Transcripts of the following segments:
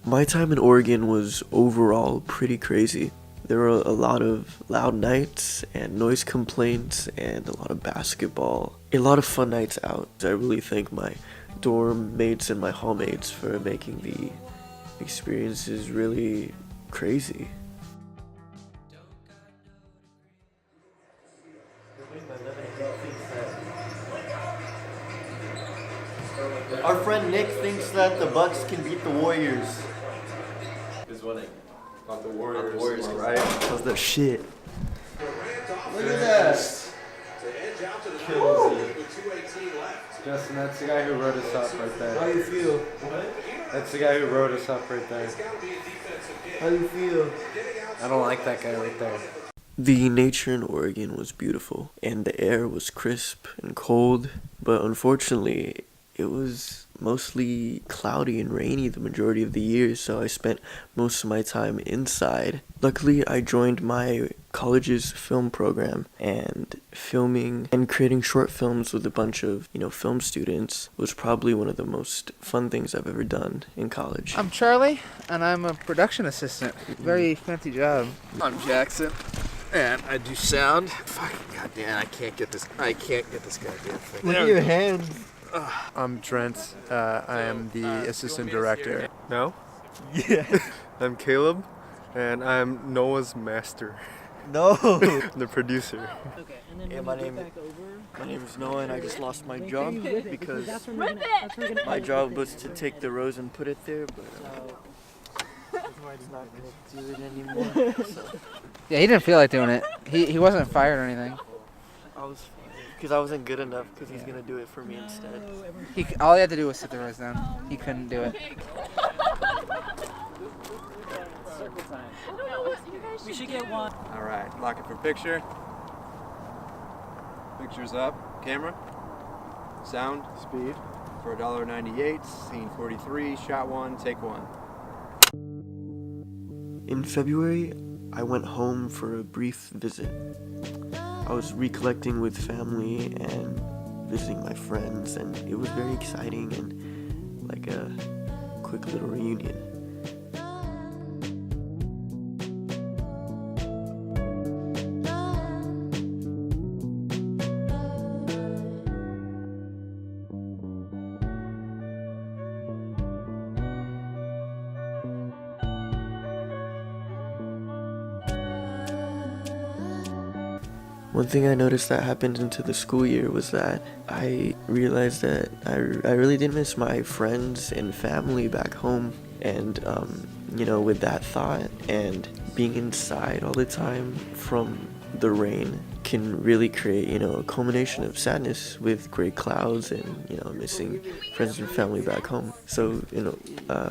My time in Oregon was overall pretty crazy. There were a lot of loud nights and noise complaints and a lot of basketball. A lot of fun nights out. I really thank my dorm mates and my hall mates for making the experiences really crazy. Our friend Nick thinks that the Bucks can beat the Warriors. Is winning. Not the Warriors, right? Because they're shit. Look at that. Justin, that's the guy who wrote us up right there. How you feel? That's the guy who wrote us up right there. How you feel? I don't like that guy right there. The nature in Oregon was beautiful, and the air was crisp and cold, but unfortunately, it was mostly cloudy and rainy the majority of the year, so I spent most of my time inside. Luckily, I joined my college's film program, and filming and creating short films with a bunch of, film students was probably one of the most fun things I've ever done in college. I'm Charlie, and I'm a production assistant. Very fancy job. I'm Jackson, and I do sound. Fucking goddamn, I can't get this goddamn thing. Look at your hands. I'm Trent. I am the assistant director. No? Yeah. I'm Caleb, and I'm Noah's master. No. The producer. Okay, and then Yeah, when my we name- get back over, My name is Noah, and I just lost my job because that's where we're gonna my job was to take the rose and put it there, but So, I'm not gonna do it anymore. So Yeah, he didn't feel like doing it. He wasn't fired or anything. I was because I wasn't good enough because he's gonna do it for me instead. All he had to do was sit the rose down. He couldn't do it. circle time. We should get one. All right, lock it for picture. Picture's up. Camera. Sound. Speed. For $1.98. Scene 43. Shot 1. Take 1. In February, I went home for a brief visit. I was recollecting with family and visiting my friends, and it was very exciting and like a quick little reunion. One thing I noticed that happened into the school year was that I realized that I really did miss my friends and family back home. And, with that thought and being inside all the time from the rain can really create, a culmination of sadness with gray clouds and, missing friends and family back home. So, in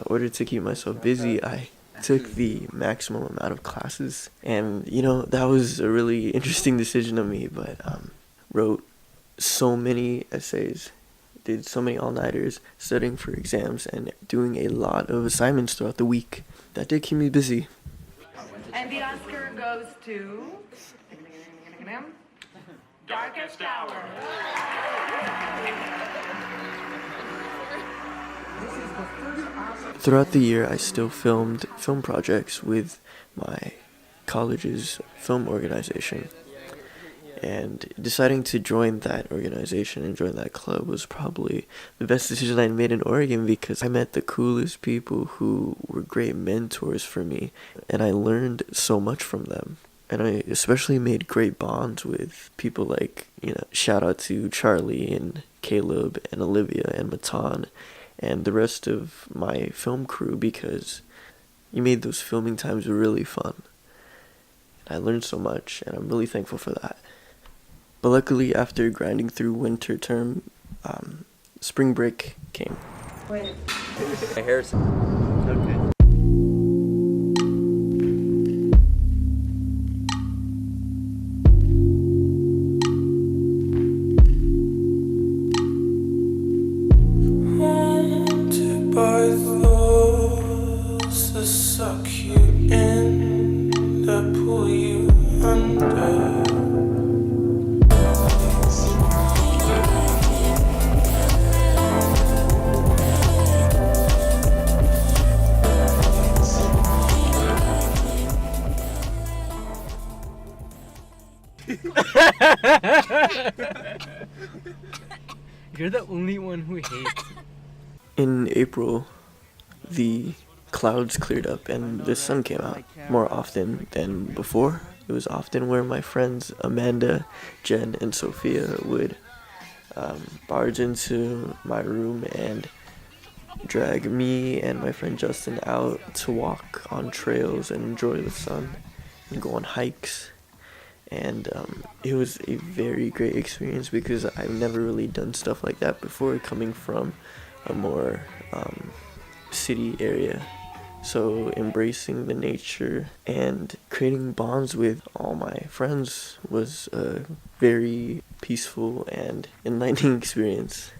order to keep myself busy, I took the maximum amount of classes, and that was a really interesting decision of me, but wrote so many essays, did so many all-nighters, studying for exams and doing a lot of assignments throughout the week. That did keep me busy. And the Oscar goes to Darkest Hour. Throughout the year, I still filmed film projects with my college's film organization. And deciding to join that organization and join that club was probably the best decision I made in Oregon, because I met the coolest people who were great mentors for me, and I learned so much from them. And I especially made great bonds with people like, shout out to Charlie and Caleb and Olivia and Matan and the rest of my film crew, because you made those filming times really fun. I learned so much, and I'm really thankful for that. But luckily, after grinding through winter term, spring break came. Wait. My hair's... Okay. By those that suck you in, that pull you under. You're the only one who hates. In April, the clouds cleared up and the sun came out more often than before. It was often where my friends Amanda, Jen, and Sophia would barge into my room and drag me and my friend Justin out to walk on trails and enjoy the sun and go on hikes. And it was a very great experience because I've never really done stuff like that before, coming from a more city area. So embracing the nature and creating bonds with all my friends was a very peaceful and enlightening experience.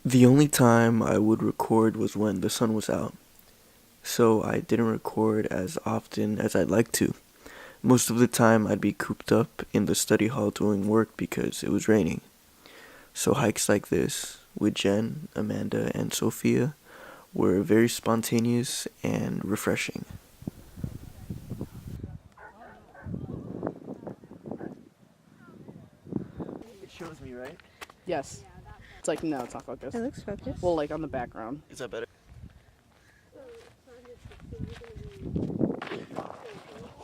The only time I would record was when the sun was out, so I didn't record as often as I'd like to. Most of the time I'd be cooped up in the study hall doing work because it was raining. So hikes like this with Jen, Amanda, and Sophia were very spontaneous and refreshing. It shows me, right? Yes. It's like, no, it's not focused. It looks focused. Well, like on the background. Is that better?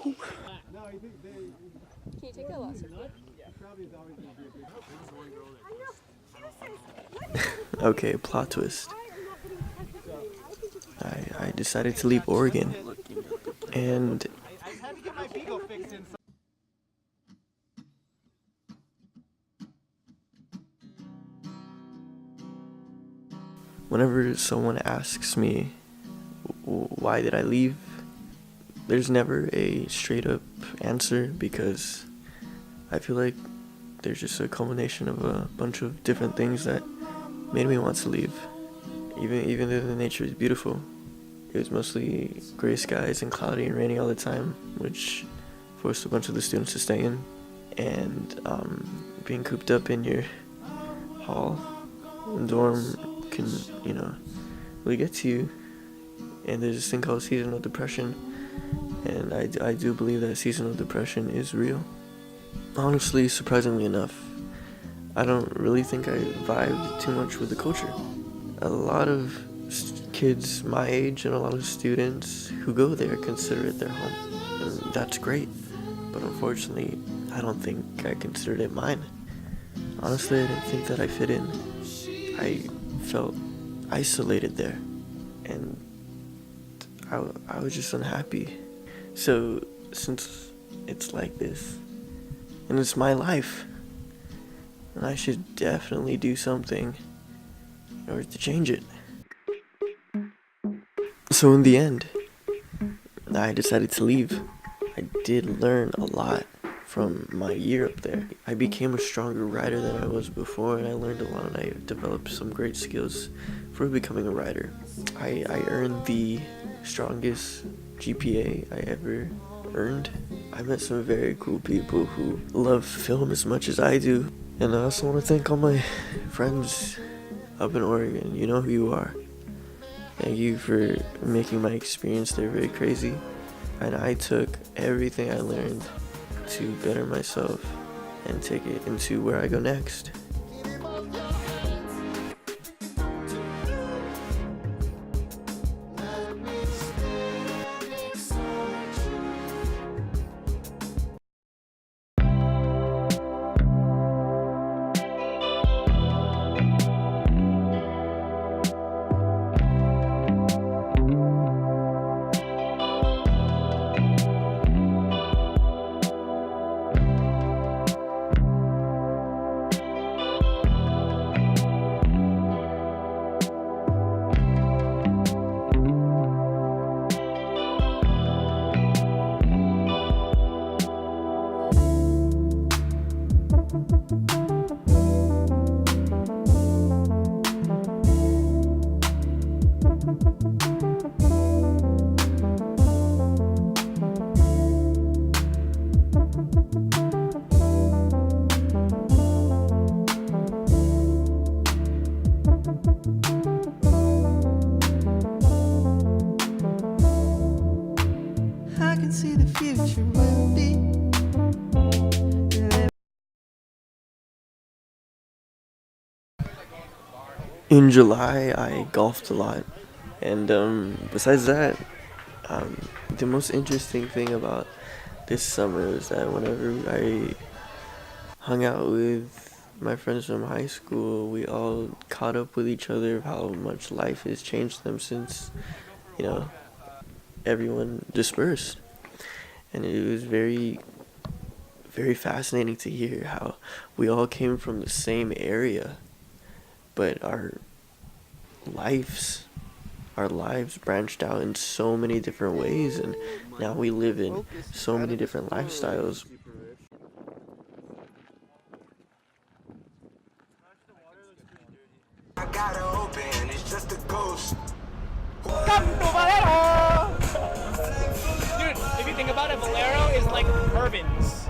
Can you take a lasso clip? Okay, plot twist. I decided to leave Oregon, and whenever someone asks me why did I leave, there's never a straight up answer because I feel like there's just a culmination of a bunch of different things that made me want to leave. Even though the nature is beautiful, it was mostly gray skies and cloudy and rainy all the time, which forced a bunch of the students to stay in. And being cooped up in your hall and dorm can, really get to you. And there's this thing called seasonal depression, and I do believe that seasonal depression is real. Honestly, surprisingly enough, I don't really think I vibed too much with the culture. A lot of kids my age and a lot of students who go there consider it their home, and that's great, but unfortunately, I don't think I considered it mine. Honestly, I didn't think that I fit in. I felt isolated there, and I was just unhappy. So, since it's like this, and it's my life, and I should definitely do something in order to change it. So in the end, I decided to leave. I did learn a lot from my year up there. I became a stronger writer than I was before, and I learned a lot, and I developed some great skills for becoming a writer. I earned the strongest GPA I ever earned. I met some very cool people who love film as much as I do, and I also want to thank all my friends up in Oregon. You know who you are. Thank you for making my experience there very crazy, and I took everything I learned to better myself and take it into where I go next. I can see the future will be. In July, I golfed a lot, and besides that, the most interesting thing about this summer is that whenever I hung out with my friends from high school, we all caught up with each other of how much life has changed them since, everyone dispersed. And it was very, very fascinating to hear how we all came from the same area, but our lives branched out in so many different ways, and now we live in so many different lifestyles. I gotta open, it's just a ghost. Dude, if you think about it, Valero is like Irvin's.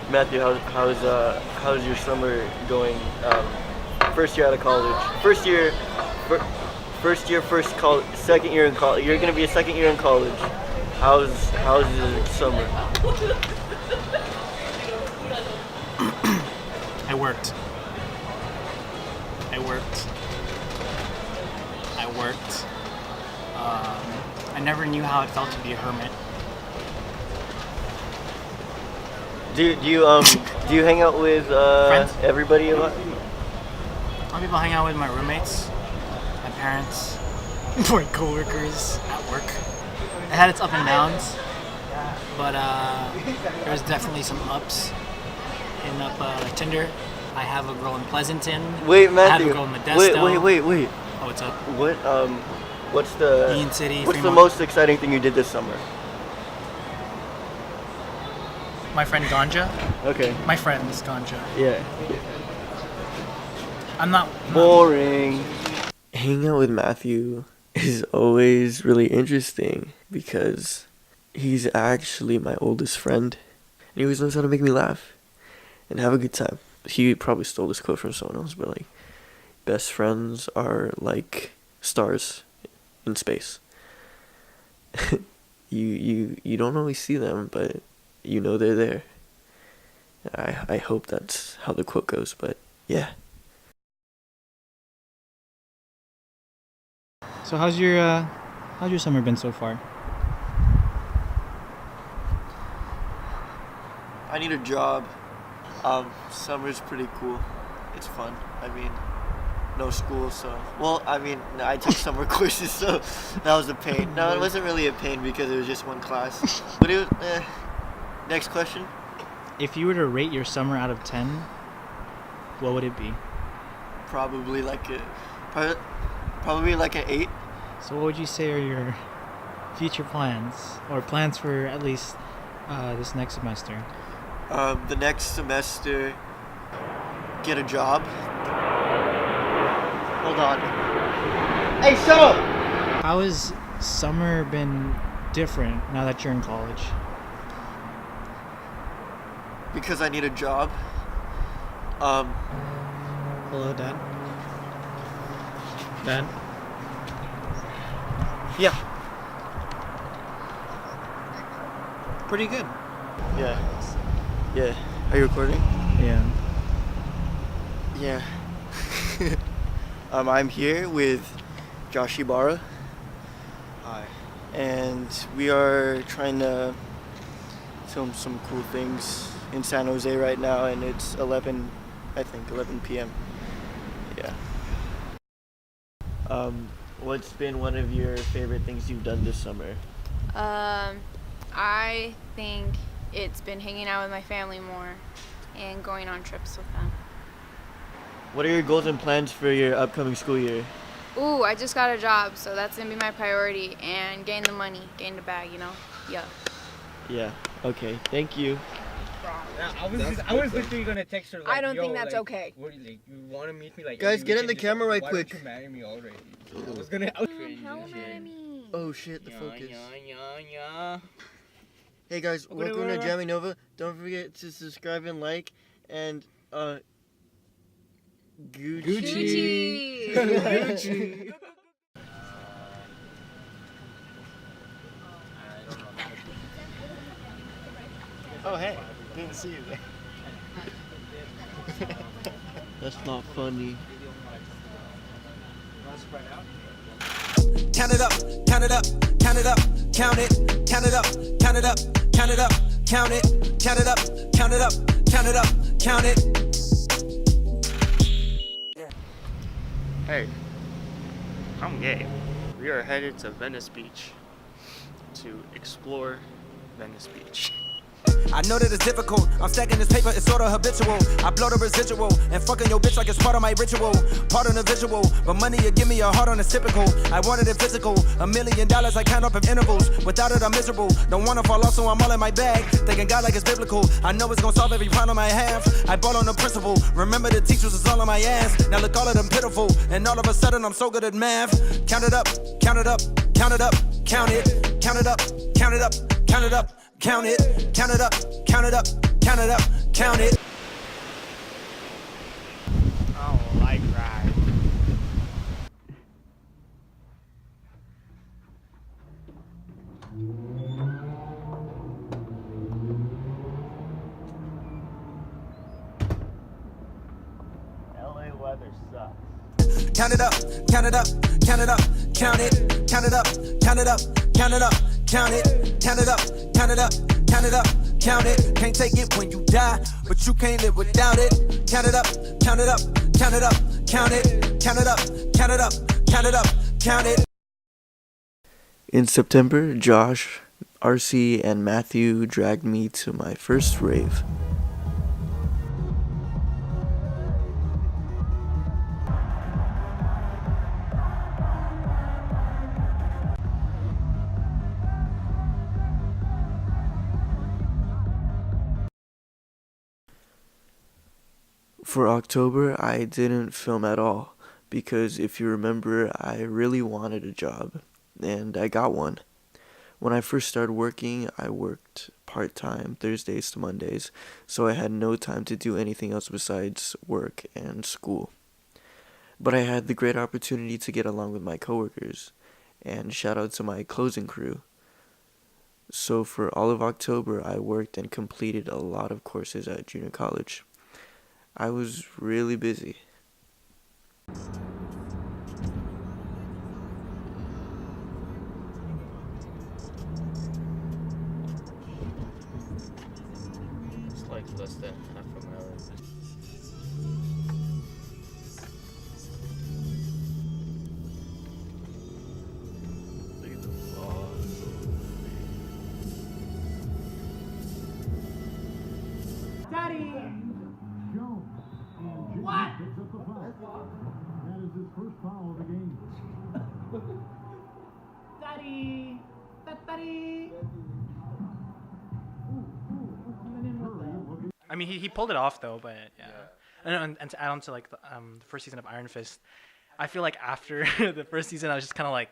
Matthew, how's your summer going? First year out of college. Second year in college. You're gonna be a second year in college. How's your summer? I worked. I never knew how it felt to be a hermit. Do you hang out with Friends? everybody a lot? Some people hang out with my roommates, my parents, my coworkers at work. It had its up and downs, but there's definitely some ups. In Tinder, I have a girl in Pleasanton. Wait, Matthew. I have a girl in Modesto. Wait. Oh, what's up? What's the Union City, What's the Fremont. most exciting thing you did this summer? My friend Ganja. Okay. My friend's Ganja. Yeah. I'm not boring. Hanging out with Matthew is always really interesting because he's actually my oldest friend, and he always knows how to make me laugh and have a good time. He probably stole this quote from someone else, but best friends are like stars in space. you don't always see them, but you know they're there. I hope that's how the quote goes, but yeah. So how's your summer been so far? I need a job. Summer's pretty cool. It's fun. No school, so... Well, I took summer courses, so that was a pain. No, it wasn't really a pain because it was just one class. But it was... Next question? If you were to rate your summer out of 10, what would it be? Probably like an 8. So what would you say are your future plans? Or plans for at least this next semester? The next semester, get a job. Hold on. Hey, shut up! How has summer been different now that you're in college? Because I need a job. Hello, Dad? Dad? Yeah. Pretty good. Yeah. Are you recording? Yeah. Yeah. I'm here with Josh Ibarra. Hi. And we are trying to film some cool things in San Jose right now, and it's 11 p.m. Yeah. What's been one of your favorite things you've done this summer? I think it's been hanging out with my family more and going on trips with them. What are your goals and plans for your upcoming school year? Ooh, I just got a job, so that's gonna be my priority. And gain the money, gain the bag, you know? Yeah. Yeah. Okay. Thank you. I was literally gonna text her. Like, I don't think that's okay. What do you want to meet me? Like, Guys, get in the camera right why quick. Don't you marry me already? I was gonna. Oh shit, the focus. Hey guys, welcome to Jammy Nova. Don't forget to subscribe and like, and Gucci. Gucci. Oh hey, didn't see you there. That's not funny. Count it up, count it up, count it up, count it, count it up, count it up, count it up, count it, count it up, count it up, count it up, count it. Hey, I'm gay. We are headed to Venice Beach to explore Venice Beach. I know that it's difficult. I'm stacking this paper, it's sort of habitual. I blow the residual and fucking your bitch like it's part of my ritual. Part of the visual, but money you give me a heart on it's typical. I wanted it physical, $1 million I count up in intervals. Without it I'm miserable. Don't wanna fall off, so I'm all in my bag. Thinking God like it's biblical. I know it's gonna solve every problem I have. I ball on the principle. Remember the teachers was all on my ass. Now look all of them pitiful, and all of a sudden I'm so good at math. Count it up, count it up, count it up, count it, count it up, count it up, count it up. Count it, count it up, count it up, count it up, count it. I don't like ride. LA weather sucks. Count it up, count it up, count it up, count it, count it up, count it up, count it up, count it, count it up, count it up, count it up, count it. Can't take it when you die, but you can't live without it. Count it up, count it up, count it up, count it, count it up, count it up, count it up, count it. In September, Josh, RC, and Matthew dragged me to my first rave. For October, I didn't film at all because if you remember, I really wanted a job and I got one. When I first started working, I worked part-time Thursdays to Mondays, so I had no time to do anything else besides work and school. But I had the great opportunity to get along with my coworkers, and shout out to my closing crew. So for all of October, I worked and completed a lot of courses at junior college. I was really busy. It's like less than half a mile. Look at the fog. Daddy! What? That is his first foul of the game. Daddy! Daddy! I mean, he pulled it off though, but yeah. And to add on to like the first season of Iron Fist, I feel like after the first season, I was just kind of like,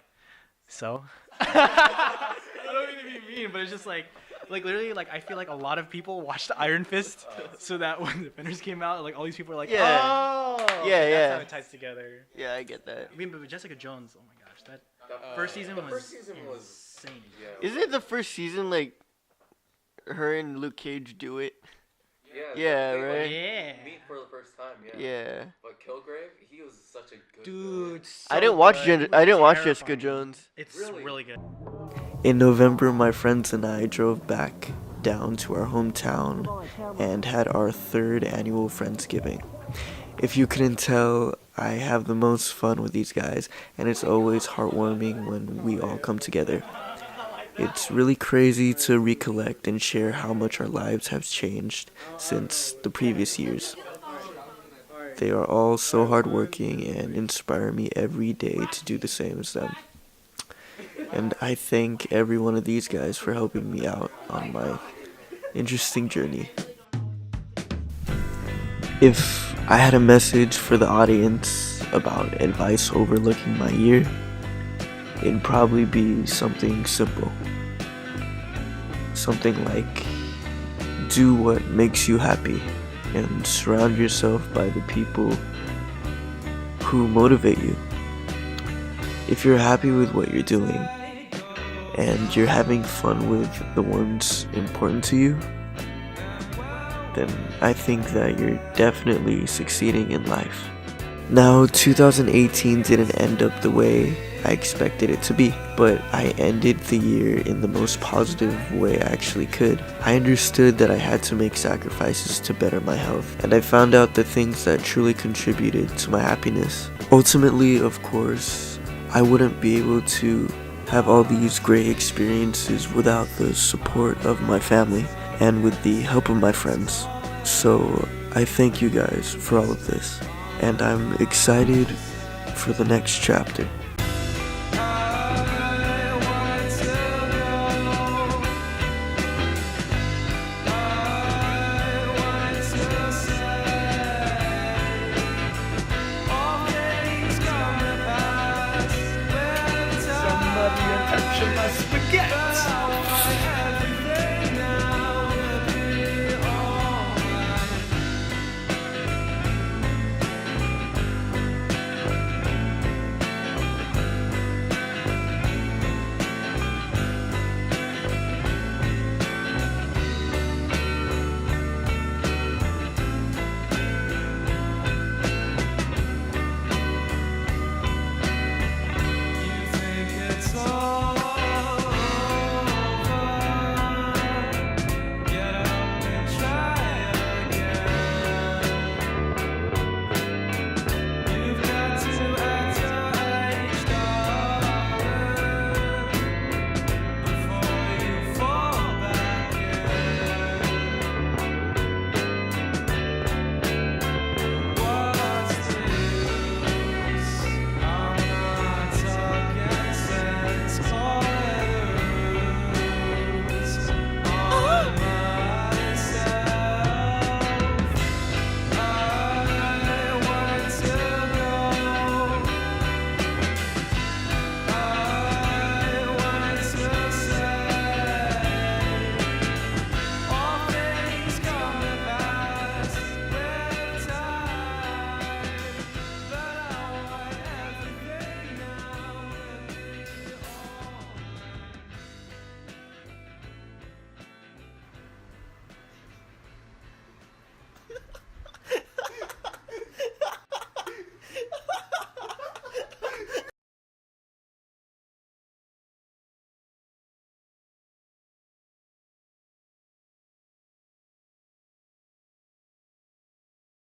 so. I don't mean to be mean, but it's just like literally, like I feel like a lot of people watched Iron Fist, so that when Defenders came out, like all these people were like, Yeah. oh, Yeah, that's yeah. how it ties together. Yeah, I get that. I mean, but Jessica Jones, oh my gosh, that first season was insane. Isn't it the first season like her and Luke Cage do it? Yeah, right? Yeah. Meet for the first time, Yeah. But Kilgrave, he was such a good Dude, I didn't watch Jessica Jones. It's really good. In November, my friends and I drove back down to our hometown and had our third annual Friendsgiving. If you couldn't tell, I have the most fun with these guys, and it's always heartwarming when we all come together. It's really crazy to recollect and share how much our lives have changed since the previous years. They are all so hardworking and inspire me every day to do the same as them. And I thank every one of these guys for helping me out on my interesting journey. If I had a message for the audience about advice overlooking my year, it'd probably be something simple. Something like, do what makes you happy and surround yourself by the people who motivate you. If you're happy with what you're doing and you're having fun with the ones important to you, then I think that you're definitely succeeding in life. Now, 2018 didn't end up the way I expected it to be, but I ended the year in the most positive way I actually could. I understood that I had to make sacrifices to better my health, and I found out the things that truly contributed to my happiness. Ultimately, of course, I wouldn't be able to have all these great experiences without the support of my family and with the help of my friends. So I thank you guys for all of this, and I'm excited for the next chapter.